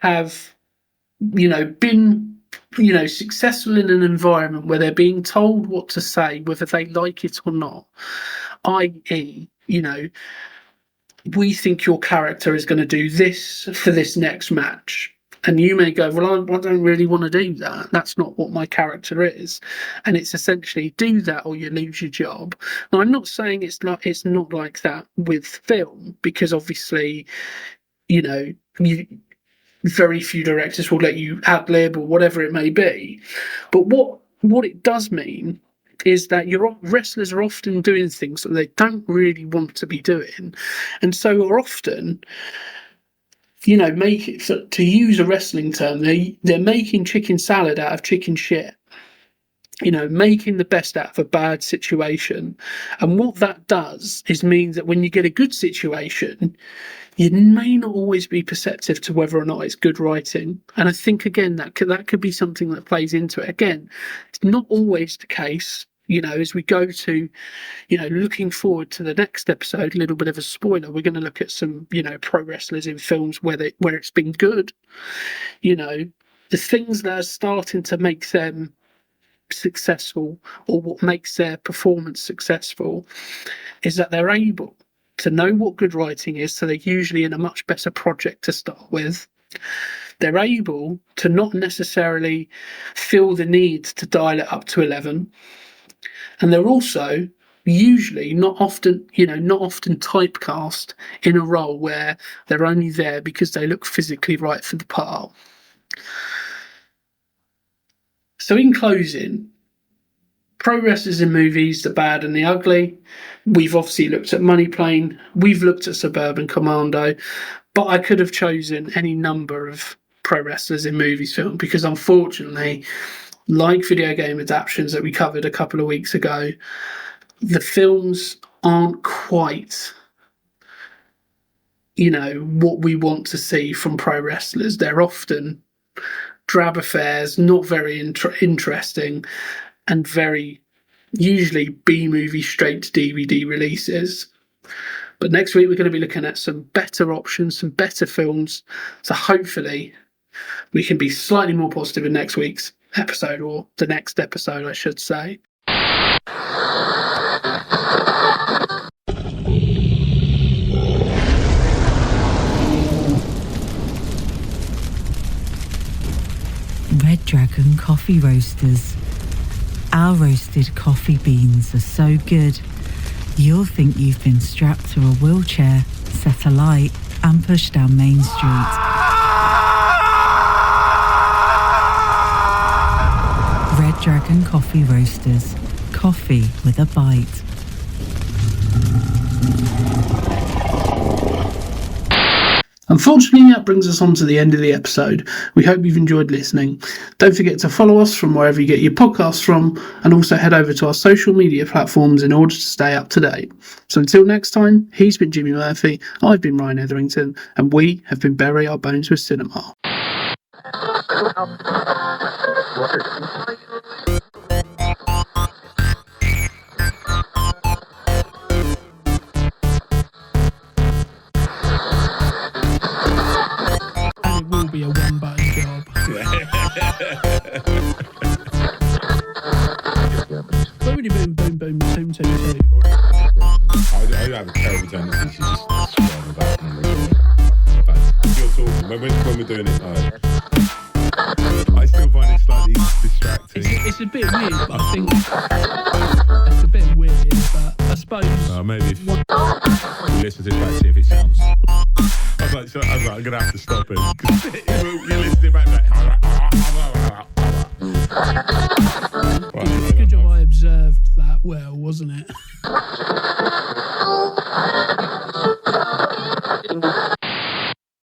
have, been, successful in an environment where they're being told what to say, whether they like it or not, i.e., we think your character is going to do this for this next match. And you may go, well, I don't really want to do that. That's not what my character is. And it's essentially do that or you lose your job. Now, I'm not saying it's not like that with film, because obviously, very few directors will let you ad-lib or whatever it may be. But what it does mean is that your wrestlers are often doing things that they don't really want to be doing, and so are often, make it, so, to use a wrestling term, they're making chicken salad out of chicken shit. Making the best out of a bad situation. And what that does is mean that when you get a good situation, you may not always be perceptive to whether or not it's good writing. And I think, again, that could be something that plays into it. Again, it's not always the case. As we go to, looking forward to the next episode, a little bit of a spoiler, we're going to look at some, pro wrestlers in films where it's been good. The things that are starting to make them successful, or what makes their performance successful, is that they're able to know what good writing is, so they're usually in a much better project to start with. They're able to not necessarily feel the need to dial it up to 11. And they're also usually not often typecast in a role where they're only there because they look physically right for the part. So in closing, pro wrestlers in movies, the bad and the ugly. We've obviously looked at Money Plane. We've looked at Suburban Commando. But I could have chosen any number of pro wrestlers in movies film, because unfortunately, like video game adaptations that we covered a couple of weeks ago, the films aren't quite, what we want to see from pro wrestlers. They're often drab affairs, not very interesting, and very usually B-movie straight to DVD releases. But next week we're going to be looking at some better options, some better films. So hopefully we can be slightly more positive in next week's episode, or the next episode, I should say. Red Dragon Coffee Roasters. Our roasted coffee beans are so good, you'll think you've been strapped to a wheelchair, set alight, and pushed down Main Street. Red Dragon Coffee Roasters. Coffee with a bite. Unfortunately, that brings us on to the end of the episode. We hope you've enjoyed listening. Don't forget to follow us from wherever you get your podcasts from, and also head over to our social media platforms in order to stay up to date. So until next time, he's been Jimmy Murphy, I've been Ryan Etherington, and we have been Bury Our Bones with Cinema. Be a one-button job. Boom, boom, boom, boom, toom, toom, toom. I have a terrible tendency to just scroll about if you're talking, when we're doing it, I still find it slightly distracting. It's a bit weird, but I think it's a bit weird, but I suppose... maybe if you listen to it back, see if it sounds... I was like, I'm going to have to stop it.